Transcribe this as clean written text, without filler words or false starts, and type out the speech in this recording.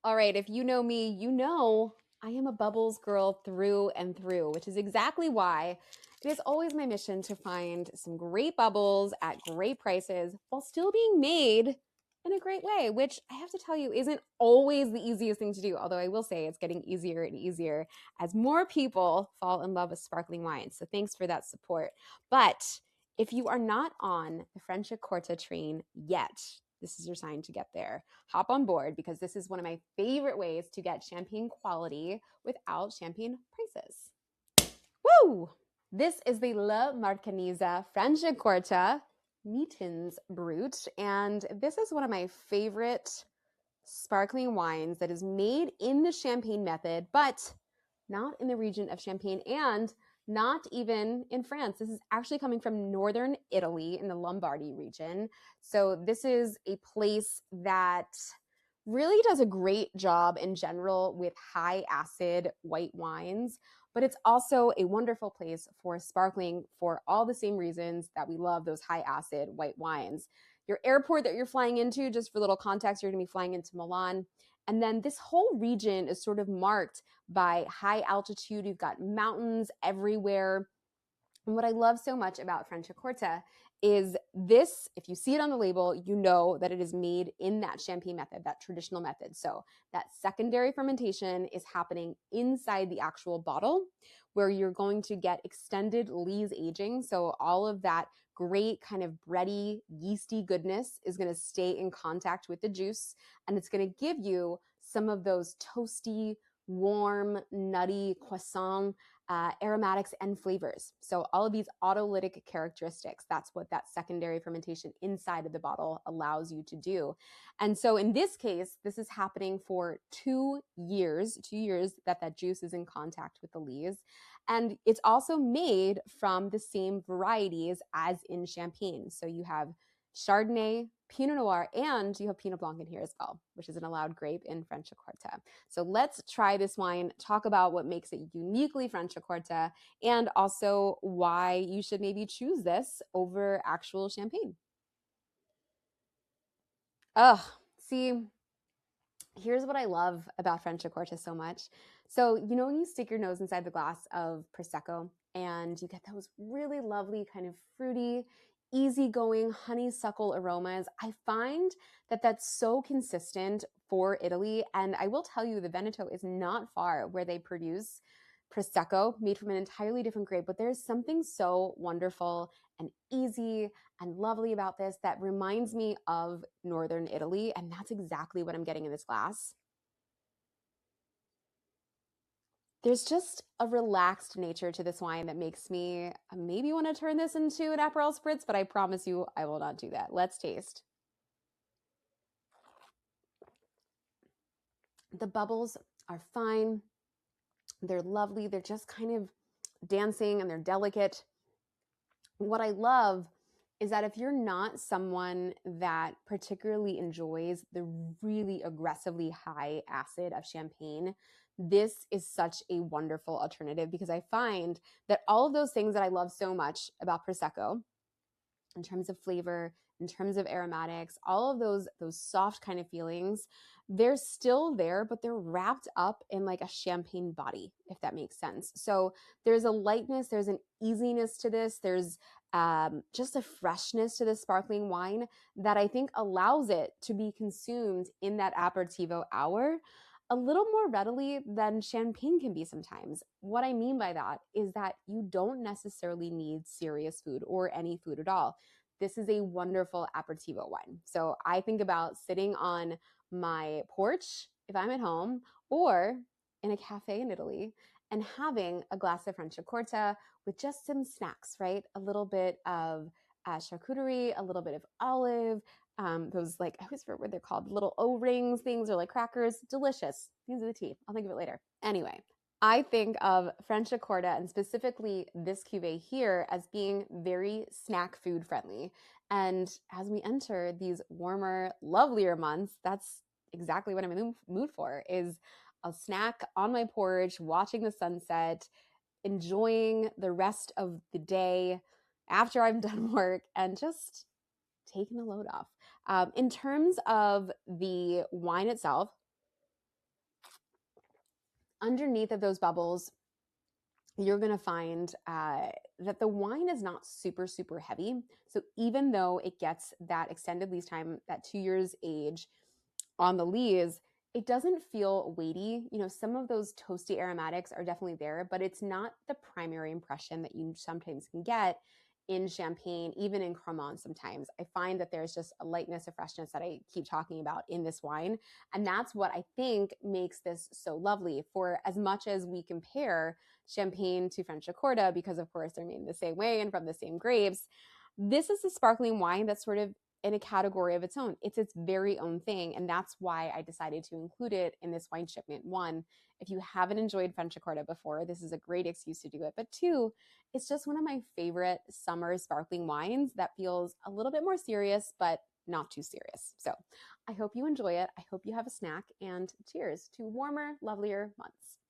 All right, if you know me, you know I am a bubbles girl through and through, which is exactly why it is always my mission to find some great bubbles at great prices while still being made in a great way, which I have to tell you isn't always the easiest thing to do. Although I will say it's getting easier and easier as more people fall in love with sparkling wine. So thanks for that support. But if you are not on the Franciacorta train yet, this is your sign to get there. Hop on board because this is one of my favorite ways to get champagne quality without champagne prices. Woo! This is the La Marchesine Franciacorta Nitens Brut, and this is one of my favorite sparkling wines that is made in the champagne method, but not in the region of Champagne and not even in France. This is actually coming from northern Italy in the Lombardy region. So this is a place that really does a great job in general with high acid white wines, but it's also a wonderful place for sparkling for all the same reasons that we love those high acid white wines. Your airport that you're flying into, just for little context, you're going to be flying into Milan. And then this whole region is sort of marked by high altitude. You've got mountains everywhere. And what I love so much about Franciacorta is this, if you see it on the label, you know that it is made in that champagne method, that traditional method. So that secondary fermentation is happening inside the actual bottle where you're going to get extended lees aging. So all of that great kind of bready, yeasty goodness is going to stay in contact with the juice, and it's going to give you some of those toasty, warm, nutty croissant aromatics and flavors. So all of these autolytic characteristics, that's what that secondary fermentation inside of the bottle allows you to do. And so in this case, this is happening for 2 years that juice is in contact with the lees. And it's also made from the same varieties as in Champagne. So you have Chardonnay, Pinot Noir, and you have Pinot Blanc in here as well, which is an allowed grape in Franciacorta. So let's try this wine, talk about what makes it uniquely Franciacorta, and also why you should maybe choose this over actual Champagne. Oh, see, here's what I love about Franciacorta so much. So, you know, when you stick your nose inside the glass of Prosecco and you get those really lovely, kind of fruity, easygoing honeysuckle aromas, I find that that's so consistent for Italy. And I will tell you, the Veneto is not far where they produce Prosecco made from an entirely different grape, but there's something so wonderful and easy and lovely about this that reminds me of Northern Italy. And that's exactly what I'm getting in this glass. There's just a relaxed nature to this wine that makes me maybe want to turn this into an Aperol Spritz, but I promise you I will not do that. Let's taste. The bubbles are fine. They're lovely. They're just kind of dancing and they're delicate. What I love is that if you're not someone that particularly enjoys the really aggressively high acid of champagne, this is such a wonderful alternative because I find that all of those things that I love so much about Prosecco, in terms of flavor, in terms of aromatics, all of those soft kind of feelings, they're still there, but they're wrapped up in like a champagne body, if that makes sense. So there's a lightness, there's an easiness to this, there's just a freshness to this sparkling wine that I think allows it to be consumed in that aperitivo hour a little more readily than champagne can be sometimes. What I mean by that is that you don't necessarily need serious food or any food at all. This is a wonderful aperitivo wine. So I think about sitting on my porch if I'm at home or in a cafe in Italy and having a glass of Franciacorta with just some snacks, right? A little bit of charcuterie, a little bit of olive, those, like, I always forget what they're called, little O-rings things, or like crackers. Delicious. These are the tea. I'll think of it later. Anyway, I think of Franciacorta and specifically this cuvee here as being very snack food friendly. And as we enter these warmer, lovelier months, that's exactly what I'm in the mood for, is a snack on my porch, watching the sunset, enjoying the rest of the day after I'm done work, and just taking the load off. In terms of the wine itself, underneath of those bubbles, you're going to find that the wine is not super, super heavy. So even though it gets that extended lees time, that 2 years age on the lees, it doesn't feel weighty. You know, some of those toasty aromatics are definitely there, but it's not the primary impression that you sometimes can get in champagne, even in Cremant sometimes. I find that there's just a lightness, a freshness that I keep talking about in this wine. And that's what I think makes this so lovely. For as much as we compare champagne to Franciacorta, because of course they're made the same way and from the same grapes, this is a sparkling wine that's sort of in a category of its own. It's its very own thing. And that's why I decided to include it in this wine shipment. One, if you haven't enjoyed Franciacorta before, this is a great excuse to do it. But two, it's just one of my favorite summer sparkling wines that feels a little bit more serious, but not too serious. So I hope you enjoy it. I hope you have a snack, and cheers to warmer, lovelier months.